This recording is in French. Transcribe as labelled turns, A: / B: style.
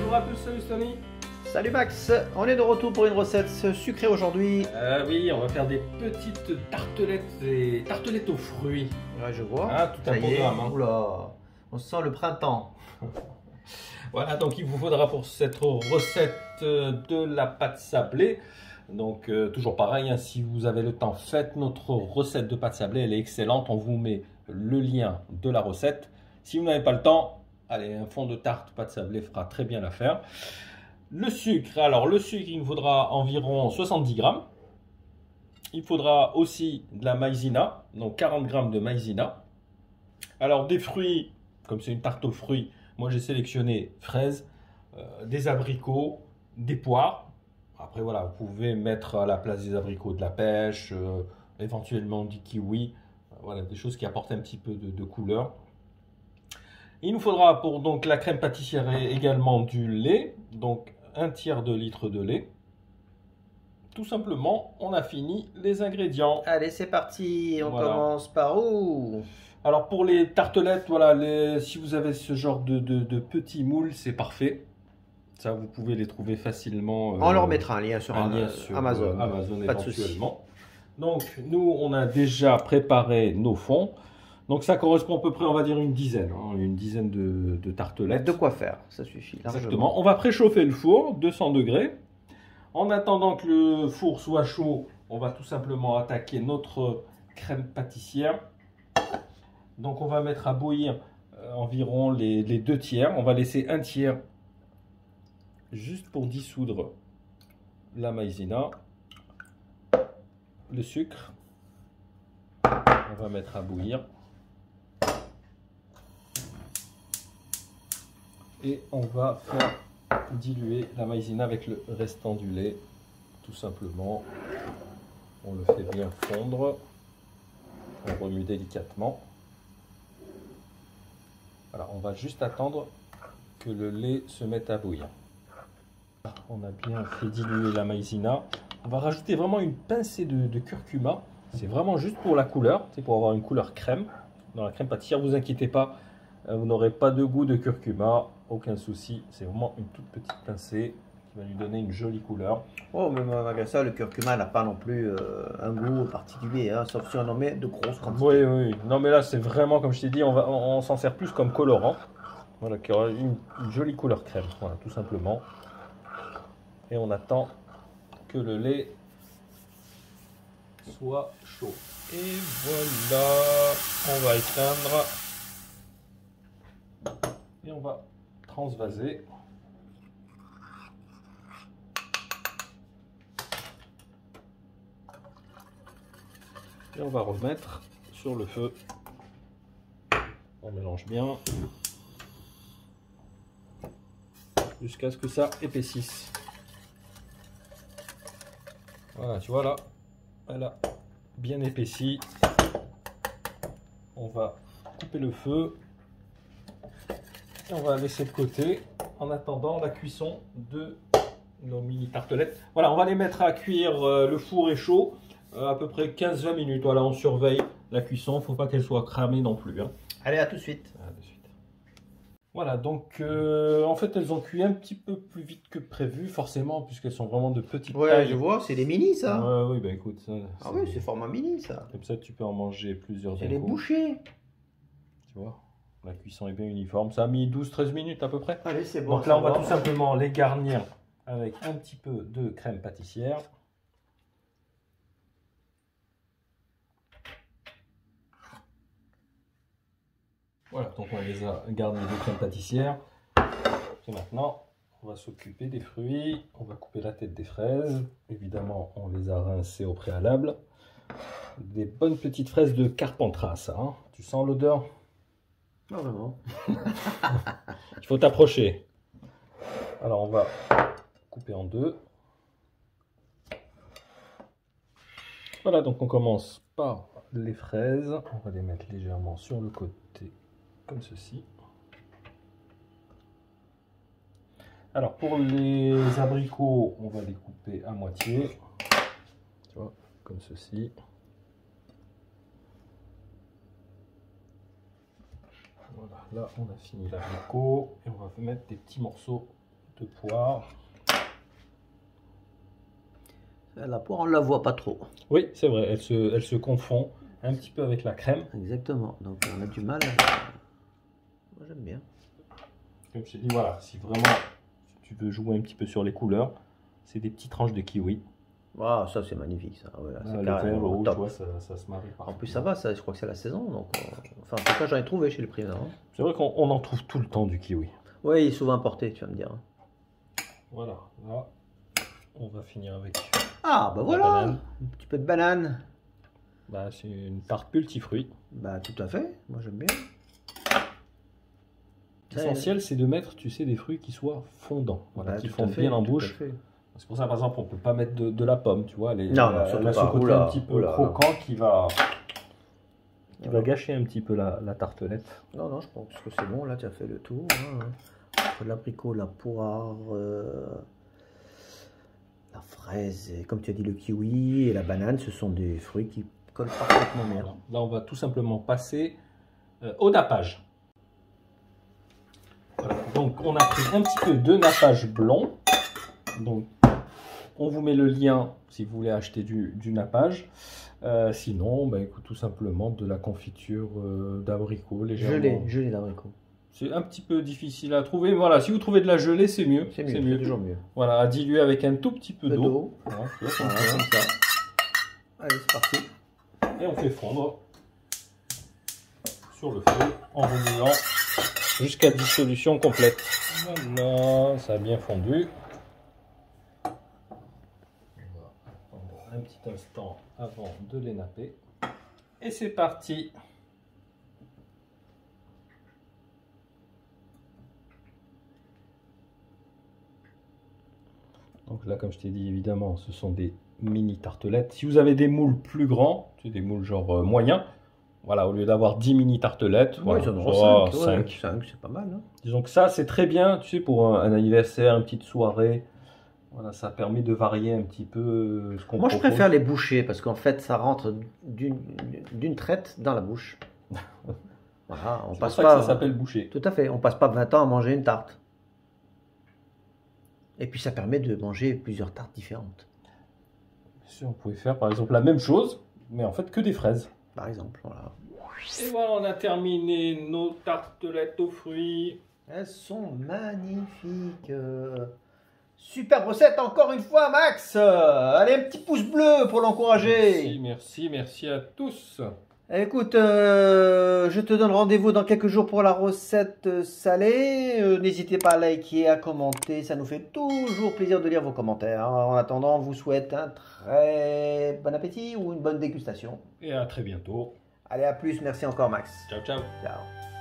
A: Bonjour à tous, salut Sony.
B: Salut Max, on est de retour pour une recette sucrée aujourd'hui.
A: Oui, on va faire des petites tartelettes, des tartelettes aux fruits.
B: Ouais, je vois.
A: Ah, tout un
B: Ça y est.
A: programme. Hein.
B: Oula, on sent le printemps.
A: Voilà, donc il vous faudra pour cette recette de la pâte sablée. Donc toujours pareil, hein, si vous avez le temps, faites notre recette de pâte sablée, elle est excellente. On vous met le lien de la recette. Si vous n'avez pas le temps, allez, un fond de tarte pâte sablée fera très bien l'affaire. Le sucre, alors le sucre, il nous faudra environ 70 grammes. Il faudra aussi de la maïzena, donc 40 grammes de maïzena. Alors des fruits, comme c'est une tarte aux fruits, moi j'ai sélectionné fraises, des abricots, des poires. Après voilà, vous pouvez mettre à la place des abricots de la pêche, éventuellement du kiwi. Voilà, des choses qui apportent un petit peu de couleur. Il nous faudra pour donc la crème pâtissière également du lait, donc un tiers de litre de lait. Tout simplement, on a fini les ingrédients.
B: Allez, c'est parti, on
A: Voilà.
B: commence par où?
A: Alors pour les tartelettes, voilà, si vous avez ce genre de petits moules, c'est parfait. Ça, vous pouvez les trouver facilement.
B: On leur mettra un lien sur Amazon.
A: Amazon
B: Pas de souci.
A: éventuellement. Donc nous, on a déjà préparé nos fonds. Donc ça correspond à peu près, on va dire une dizaine de tartelettes.
B: De quoi faire, ça suffit largement.
A: Exactement. On va préchauffer le four, 200 degrés. En attendant que le four soit chaud, on va tout simplement attaquer notre crème pâtissière. Donc on va mettre à bouillir environ les 2 tiers. On va laisser un tiers juste pour dissoudre la maïzena, le sucre. On va mettre à bouillir. Et on va faire diluer la maïzena avec le restant du lait, tout simplement. On le fait bien fondre. On remue délicatement. Voilà, on va juste attendre que le lait se mette à bouillir. On a bien fait diluer la maïzena. On va rajouter vraiment une pincée de curcuma. C'est vraiment juste pour la couleur, c'est pour avoir une couleur crème. Dans la crème pâtissière, vous inquiétez pas, vous n'aurez pas de goût de curcuma, aucun souci. C'est vraiment une toute petite pincée qui va lui donner une jolie couleur.
B: Oh, mais malgré ça, le curcuma n'a pas non plus un goût particulier, hein, sauf si on en met de grosses quantités.
A: Oui, oui. Non, mais là, c'est vraiment, comme je t'ai dit, on s'en sert plus comme colorant. Voilà, qui aura une jolie couleur crème, voilà, tout simplement. Et on attend que le lait soit chaud. Et voilà, on va éteindre. Et on va transvaser. Et on va remettre sur le feu. On mélange bien. Jusqu'à ce que ça épaississe. Voilà, tu vois là, elle a bien épaissi. On va couper le feu. Et on va laisser de côté en attendant la cuisson de nos mini tartelettes. Voilà, on va les mettre à cuire, le four est chaud, à peu près 15-20 minutes. Voilà, on surveille la cuisson, il ne faut pas qu'elle soit cramée non plus. Hein.
B: Allez, à tout de suite.
A: À de suite. Voilà, donc en fait elles ont cuit un petit peu plus vite que prévu, forcément, puisqu'elles sont vraiment de petites
B: Ouais,
A: tailles.
B: je vois, c'est des mini ça.
A: Oui, bah écoute, ça,
B: Ah oui, c'est format mini ça.
A: comme ça tu peux en manger plusieurs
B: C'est
A: d'un
B: les
A: coup.
B: bouchées.
A: Tu vois, la cuisson est bien uniforme. Ça a mis 12-13 minutes à peu près.
B: Allez, c'est bon.
A: Donc là, on va tout simplement les garnir avec un petit peu de crème pâtissière. Voilà, donc on les a garnis de crème pâtissière. Et maintenant, on va s'occuper des fruits. On va couper la tête des fraises. Évidemment, on les a rincées au préalable. Des bonnes petites fraises de Carpentras, ça. Hein. Tu sens l'odeur?
B: Non, vraiment.
A: Il faut t'approcher. Alors, on va couper en deux. Voilà, donc on commence par les fraises. On va les mettre légèrement sur le côté, comme ceci. Alors, pour les abricots, on va les couper à moitié. Tu vois, comme ceci. Voilà, là, on a fini l'abricot. Et on va mettre des petits morceaux de poire.
B: La poire, on ne la voit pas trop.
A: Oui, c'est vrai, elle se confond un petit peu avec la crème.
B: Exactement, donc on a du mal. Moi j'aime bien.
A: Comme je t'ai dit, voilà, si vraiment tu veux jouer un petit peu sur les couleurs, c'est des petites tranches de kiwi.
B: Ah, ça c'est magnifique ça. Voilà, c'est
A: Le
B: carrément
A: vert, le rouge,
B: top.
A: tu vois, ça se marie
B: En
A: parfaitement.
B: plus ça va, ça, je crois que c'est la saison. Donc, enfin en tout cas j'en ai trouvé chez le prix. Hein.
A: C'est vrai qu'on en trouve tout le temps du kiwi.
B: Oui, il est souvent importé, tu vas me dire.
A: Voilà, là, on va finir avec
B: Ah bah
A: la
B: voilà,
A: banane.
B: un petit peu de banane.
A: Bah, c'est une tarte multifruits.
B: Bah tout à fait, moi j'aime bien.
A: L'essentiel, c'est de mettre, tu sais, des fruits qui soient fondants, voilà,
B: Bah,
A: qui
B: tout à
A: fondent
B: fait,
A: bien en
B: tout à
A: bouche.
B: fait.
A: C'est pour ça, par exemple, on peut pas mettre de la pomme, tu vois.
B: Non,
A: elle
B: surtout
A: a ce
B: pas.
A: côté
B: Oula,
A: un petit peu
B: oula.
A: croquant qui va
B: Voilà.
A: gâcher un petit peu la tartelette.
B: Non, non, je pense que c'est bon, là tu as fait le tour. Hein. Entre l'abricot, la poire, la fraise, et comme tu as dit le kiwi et la banane, ce sont des fruits qui collent parfaitement bien.
A: Voilà. Là, on va tout simplement passer au nappage. Voilà. Donc, on a pris un petit peu de nappage blond. Donc, on vous met le lien si vous voulez acheter du nappage. Sinon, bah, écoute, tout simplement de la confiture d'abricot légèrement.
B: Gelé d'abricot.
A: C'est un petit peu difficile à trouver. Mais voilà, si vous trouvez de la gelée, c'est mieux.
B: C'est mieux, c'est toujours mieux.
A: Voilà, à diluer avec un tout petit peu
B: Peu
A: d'eau.
B: d'eau.
A: Voilà, tu vois,
B: Voilà,
A: comme
B: comme ça. Allez, c'est parti.
A: ça. Et on fait fondre sur le feu en remuant jusqu'à dissolution complète. Voilà, ça a bien fondu. On va attendre un petit instant avant de les napper. Et c'est parti. Donc là, comme je t'ai dit, évidemment, ce sont des mini tartelettes. Si vous avez des moules plus grands, c'est des moules genre moyens, voilà, au lieu d'avoir 10 mini tartelettes,
B: Ouais,
A: voilà,
B: ils en auront 5.
A: 5.
B: 5, c'est pas mal. Hein.
A: Disons que ça, c'est très bien, tu sais, pour un anniversaire, une petite soirée. Voilà, ça permet de varier un petit peu ce qu'on
B: Moi, je
A: propose.
B: préfère les bouchées parce qu'en fait, ça rentre d'une traite dans la bouche. Voilà, on
A: C'est pour
B: passe
A: ça
B: pas.
A: que ça s'appelle boucher.
B: Tout à fait, on passe pas 20 ans à manger une tarte. Et puis ça permet de manger plusieurs tartes différentes.
A: Bien sûr, on pouvait faire par exemple la même chose, mais en fait que des fraises.
B: Par exemple, voilà.
A: Et voilà, on a terminé nos tartelettes aux fruits.
B: Elles sont magnifiques. Super recette encore une fois, Max. Allez, un petit pouce bleu pour l'encourager.
A: Merci à tous.
B: Écoute, je te donne rendez-vous dans quelques jours pour la recette salée. N'hésitez pas à liker, à commenter. Ça nous fait toujours plaisir de lire vos commentaires. En attendant, on vous souhaite un très bon appétit ou une bonne dégustation.
A: Et à très bientôt.
B: Allez, à plus. Merci encore, Max.
A: Ciao, ciao.
B: Ciao.